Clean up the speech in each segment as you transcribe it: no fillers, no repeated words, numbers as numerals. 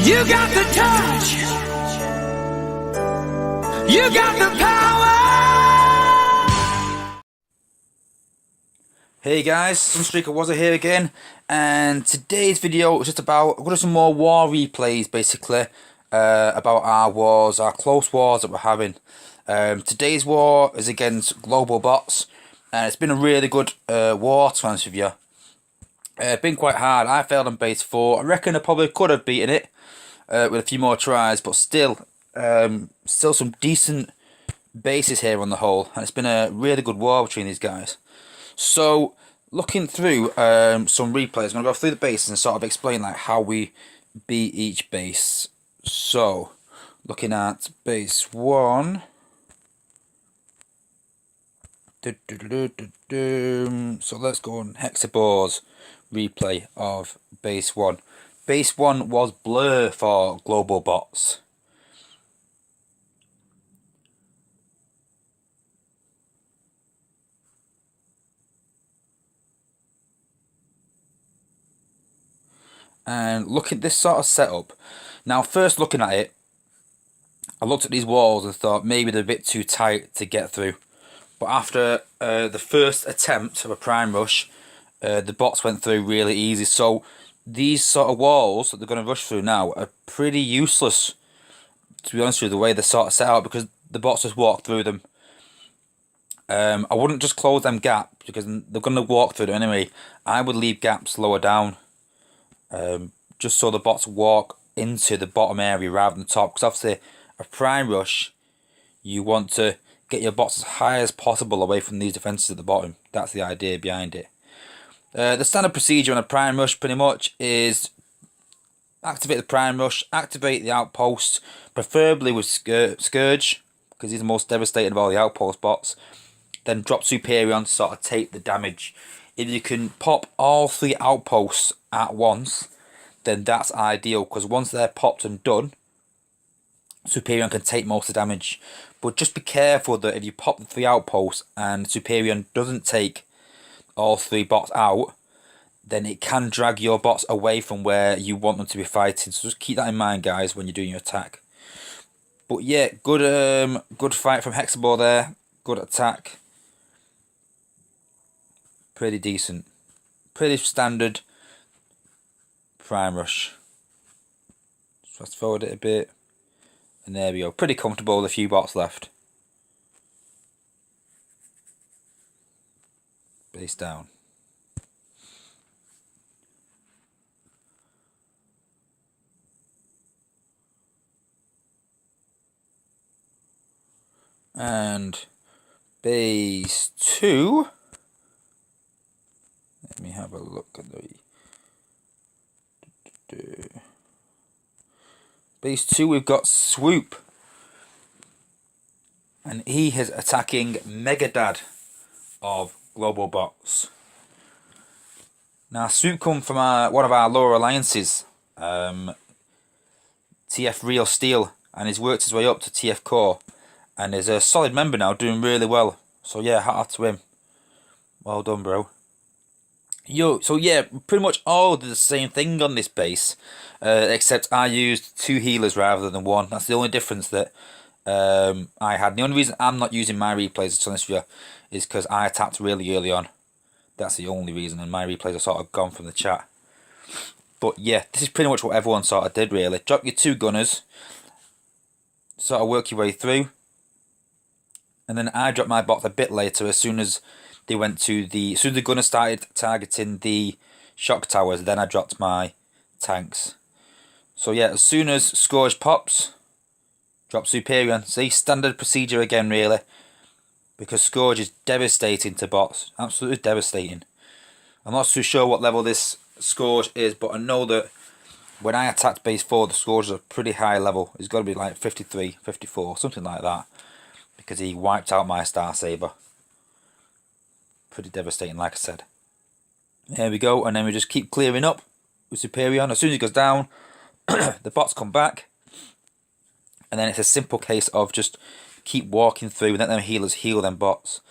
You got the touch. You got the power. Hey guys, Sunstreaker Wozza here again, and today's video is just about, I've got some more war replays basically, about our wars, our close wars that we're having. Today's war is against Globalbots, and it's been a really good war, to be honest with you. It's been quite hard. I failed on base 4. I reckon I probably could have beaten it with a few more tries, but still some decent bases here on the whole, and it's been a really good war between these guys. So, looking through some replays, I'm going to go through the bases and sort of explain like how we beat each base. So, looking at base 1. So let's go on Hexabor's replay of base 1. Base 1 was blur for Globalbots. And look at this sort of setup. Now, first looking at it, I looked at these walls and thought maybe they're a bit too tight to get through. But after the first attempt of a prime rush, the bots went through really easy. So these sort of walls that they're going to rush through now are pretty useless, to be honest with you, the way they're sort of set out, because the bots just walk through them. I wouldn't just close them gaps, because they're going to walk through them anyway. I would leave gaps lower down, just so the bots walk into the bottom area rather than the top, because obviously a prime rush, you want to get your bots as high as possible away from these defences at the bottom. That's the idea behind it. The standard procedure on a prime rush pretty much is activate the prime rush, activate the outpost, preferably with Scourge, because he's the most devastating of all the outpost bots. Then drop Superion to sort of take the damage. If you can pop all 3 outposts at once, then that's ideal, because once they're popped and done, Superion can take most of the damage. But just be careful that if you pop the 3 outposts and Superion doesn't take all 3 bots out, then it can drag your bots away from where you want them to be fighting. So just keep that in mind, guys, when you're doing your attack. But yeah, good fight from Hexabor there. Good attack. Pretty decent. Pretty standard prime rush. Fast forward it a bit. And there we go. Pretty comfortable with a few bots left. Base down. And base 2. Let me have a look at the base 2. We've got Swoop, and he is attacking Megadad of Globalbots. Now, Swoop come from one of our lower alliances, TF Real Steel, and he's worked his way up to TF Core, and is a solid member now, doing really well. So yeah, hat off to him. Well done, bro. So yeah, pretty much all did the same thing on this base, except I used 2 healers rather than 1. That's the only difference that I had. The only reason I'm not using my replays, to be honest with you, is because I attacked really early on. That's the only reason, and my replays are sort of gone from the chat. But yeah, this is pretty much what everyone sort of did really. Drop your 2 gunners, sort of work your way through, and then I dropped my bots a bit later as soon as they went to as soon as the gunner started targeting the shock towers, then I dropped my tanks. So yeah, as soon as Scourge pops, drop Superion. See, standard procedure again really, because Scourge is devastating to bots, absolutely devastating. I'm not too sure what level this Scourge is, but I know that when I attacked base 4, the Scourge is a pretty high level. It's got to be like 53, 54, something like that, because he wiped out my Star Saber. Pretty devastating, like I said. There we go, and then we just keep clearing up with Superion. As soon as he goes down, the bots come back, and then it's a simple case of just keep walking through and let them healers heal them bots.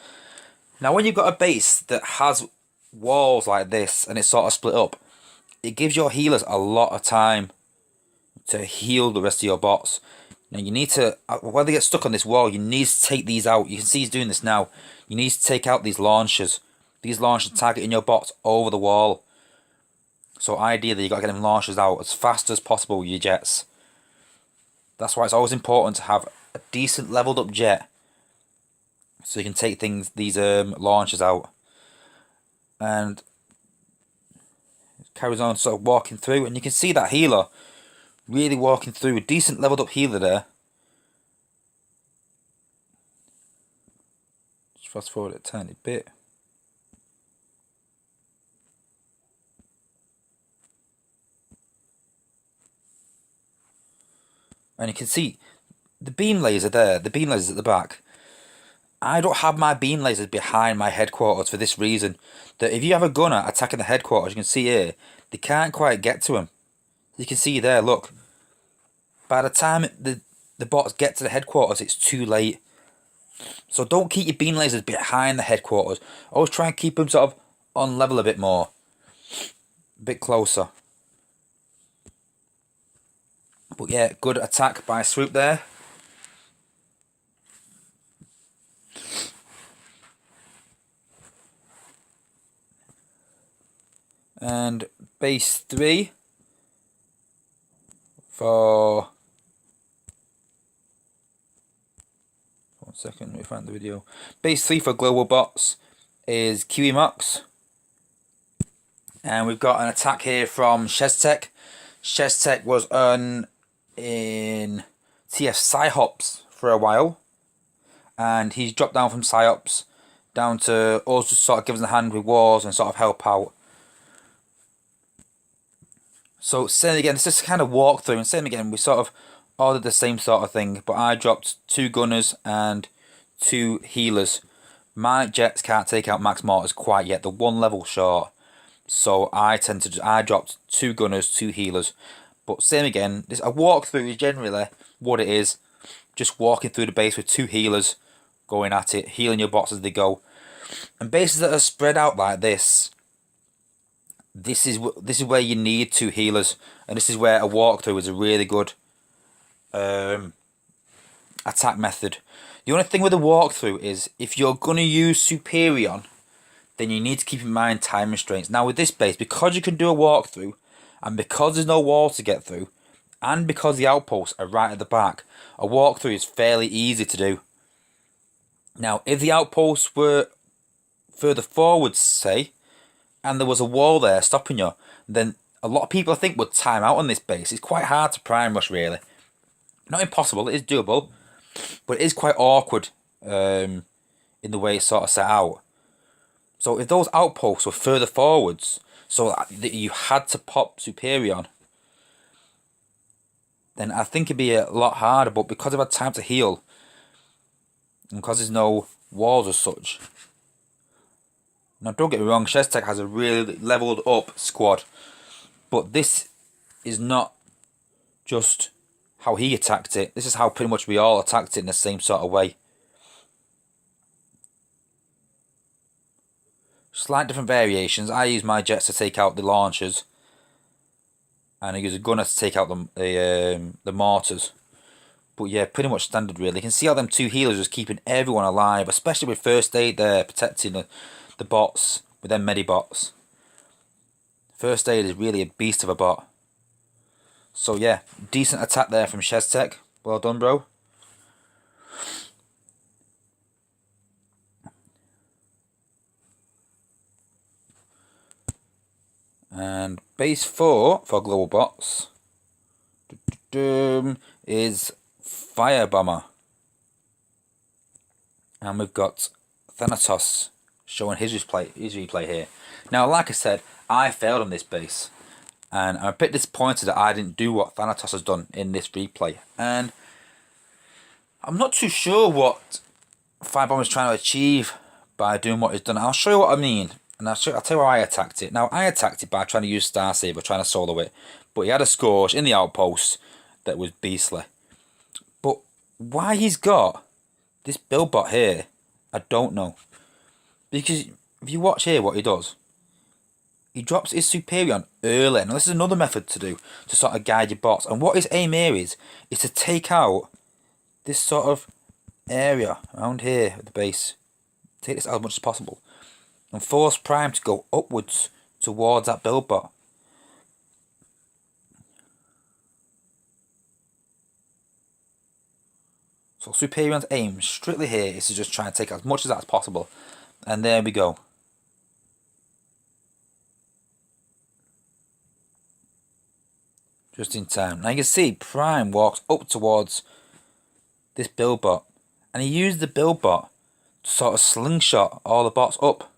Now, when you've got a base that has walls like this and it's sort of split up, it gives your healers a lot of time to heal the rest of your bots. Now you need to, while they get stuck on this wall, you need to take these out. You can see he's doing this now. You need to take out these launchers. These launchers targeting your bots over the wall. So ideally you got to get them launchers out as fast as possible with your jets. That's why it's always important to have a decent leveled up jet, so you can take these launchers out. And it carries on sort of walking through, and you can see that healer really walking through, a decent leveled up healer there. Just fast forward a tiny bit. And you can see the beam laser there, the beam lasers at the back. I don't have my beam lasers behind my headquarters for this reason. That if you have a gunner attacking the headquarters, you can see here, they can't quite get to him. You can see there, look. By the time the bots get to the headquarters, it's too late. So don't keep your beam lasers behind the headquarters. Always try and keep them sort of on level a bit more. A bit closer. But yeah, good attack by Swoop there. And base 3 for... One second, let me find the video. Base 3 for Globalbots is Kiwi Mox. And we've got an attack here from Sheztech. Sheztech was in TF Psyops for a while, and he's dropped down from Psyops down to us, just sort of give us a hand with wars and sort of help out. So same again, this is kind of walkthrough, and same again, we sort of ordered the same sort of thing, but I dropped 2 gunners and 2 healers. My jets can't take out max mortars quite yet, they're 1 level short. So I dropped 2 gunners, 2 healers. But same again, a walkthrough is generally what it is. Just walking through the base with 2 healers, going at it, healing your bots as they go. And bases that are spread out like this, this is where you need 2 healers, and this is where a walkthrough is a really good attack method. The only thing with a walkthrough is if you're going to use Superion, then you need to keep in mind time restraints. Now with this base, because you can do a walkthrough, and because there's no wall to get through, and because the outposts are right at the back, a walkthrough is fairly easy to do. Now if the outposts were further forward, say, and there was a wall there stopping you, then a lot of people I think would time out on this base. It's quite hard to prime rush really. Not impossible, it is doable, but it is quite awkward in the way it's sort of set out. So if those outposts were further forwards, so that you had to pop Superion, then I think it'd be a lot harder. But because I've had time to heal, and because there's no walls as such. Now don't get me wrong, Sheztech has a really leveled up squad, but this is not just how he attacked it. This is how pretty much we all attacked it in the same sort of way. Slight different variations. I use my jets to take out the launchers, and I use a gunner to take out the mortars. But yeah, pretty much standard really. You can see how them 2 healers just keeping everyone alive, especially with first aid there, protecting the bots with them medibots. First aid is really a beast of a bot. So yeah, decent attack there from Sheztech. Well done, bro. And base 4 for Globalbots is Firebomber. And we've got Thanatos showing his replay here. Now, like I said, I failed on this base. And I'm a bit disappointed that I didn't do what Thanatos has done in this replay. And I'm not too sure what Firebomber is trying to achieve by doing what he's done. I'll show you what I mean. And I'll tell you how I attacked it. Now, I attacked it by trying to use Star Saber, trying to solo it. But he had a Scourge in the outpost that was beastly. But why he's got this build bot here, I don't know. Because if you watch here what he does, he drops his Superion early. Now this is another method to do to sort of guide your bots. And what his aim here is to take out this sort of area around here at the base. Take this out as much as possible. And force Prime to go upwards towards that build bot. So Superion's aim strictly here is to just try and take out as much of that as possible. And there we go. Just in time. Now you can see Prime walks up towards this build bot. And he used the build bot to sort of slingshot all the bots up.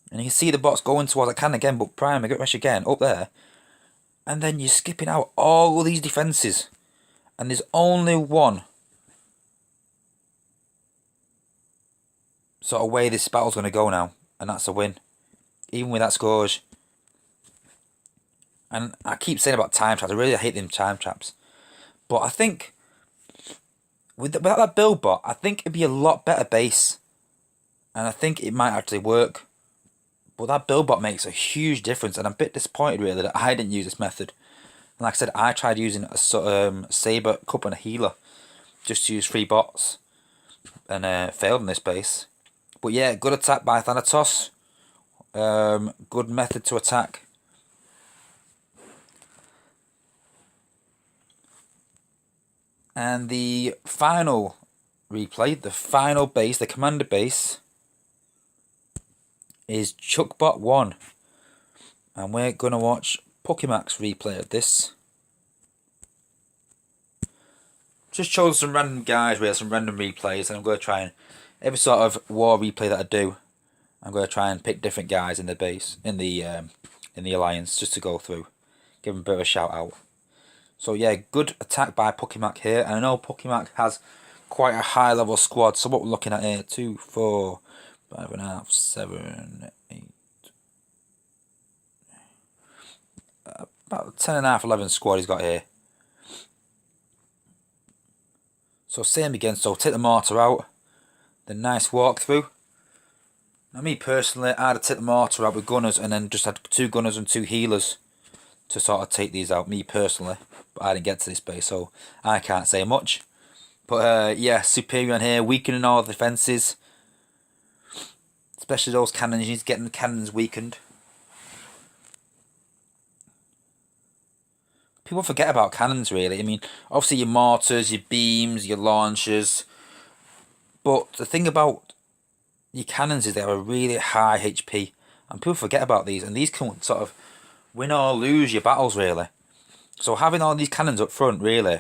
And you can see the bots going towards the cannon again, but Prime get rush again up there. And then you're skipping out all these defences. And there's only one sort of way this battle's going to go now. And that's a win. Even with that scores. And I keep saying about time traps. I really hate them time traps. But I think without that build bot, I think it'd be a lot better base. And I think it might actually work. But that build bot makes a huge difference. And I'm a bit disappointed really that I didn't use this method. And like I said, I tried using a Saber, Cup and a Healer. Just to use 3 bots. And failed in this base. But yeah, good attack by Thanatos. Good method to attack. And the final replay, the final base, the commander base, is Chuckbot 1. And we're going to watch Pokemax replay of this. Just chose some random guys with some random replays, and I'm going to try and, every sort of war replay that I do, I'm going to try and pick different guys in the base, in the alliance, just to go through. Give them a bit of a shout out. So yeah, good attack by Pokemac here. And I know Pokemac has quite a high level squad. So what we're looking at here, 2, 4, 5.5, 7, 8. About 10.5, 11 squad he's got here. So same again, so take the mortar out. The nice walkthrough. Now me personally, I'd have taken the mortar out with gunners and then just had 2 gunners and 2 healers to sort of take these out, me personally. But I didn't get to this base, so I can't say much. But yeah, Superion here, weakening all the defences. Especially those cannons, he's getting the cannons weakened. People forget about cannons really. I mean, obviously your mortars, your beams, your launchers. But the thing about your cannons is they have a really high HP. And people forget about these. And these can sort of win or lose your battles really. So having all these cannons up front really,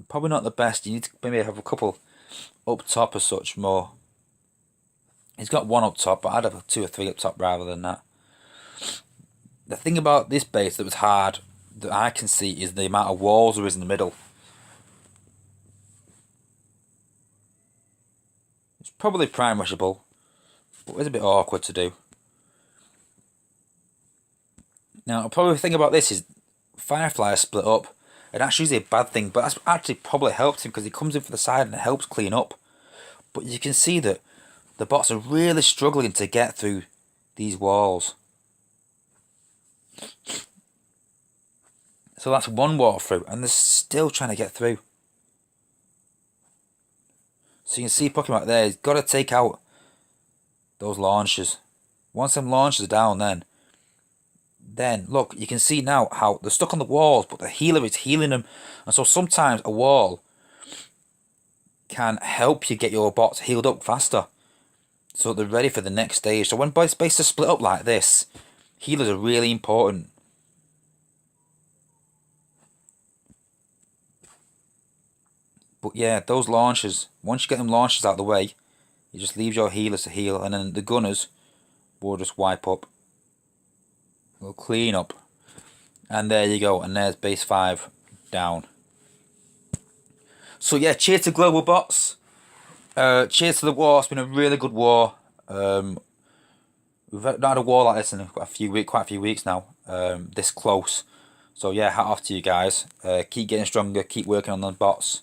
probably not the best. You need to maybe have a couple up top as such more. He's got 1 up top, but I'd have 2 or 3 up top rather than that. The thing about this base that was hard, that I can see, is the amount of walls there is in the middle. It's probably prime rushable, but it's a bit awkward to do. Now, probably the thing about this is Firefly is split up, and that's usually a bad thing, but that's actually probably helped him because he comes in for the side and it helps clean up. But you can see that the bots are really struggling to get through these walls. So that's 1 wall through, and they're still trying to get through. So you can see Pokemon there, he's got to take out those launchers. Once them launchers are down, then look, you can see now how they're stuck on the walls, but the healer is healing them. And so sometimes a wall can help you get your bots healed up faster, so they're ready for the next stage. So when bases are split up like this, healers are really important. But yeah, those launchers, once you get them launchers out of the way, you just leave your healers to heal, and then the gunners will just wipe up. We'll clean up. And there you go, and there's base 5 down. So yeah, cheers to Globalbots. Cheers to the war. It's been a really good war. We've not had a war like this in quite a few weeks now. This close. So yeah, hat off to you guys. Keep getting stronger. Keep working on those bots.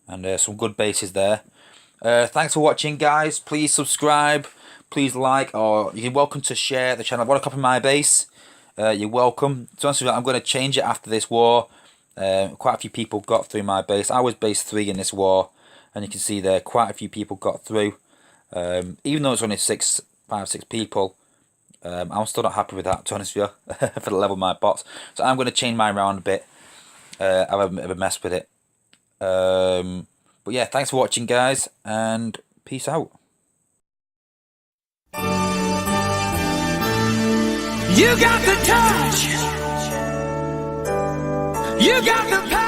And some good bases there. Thanks for watching, guys. Please subscribe. please like, or you're welcome to share the channel. I want to copy my base. You're welcome. To be honest with you, I'm going to change it after this war. Quite a few people got through my base. I was base 3 in this war, and you can see there quite a few people got through. Even though it's only 5, 6 people, I'm still not happy with that, to be honest with you, for the level of my bots. So I'm going to change mine around a bit. Have a bit of a mess with it. But yeah, thanks for watching, guys, and peace out. You got the touch. You got the power.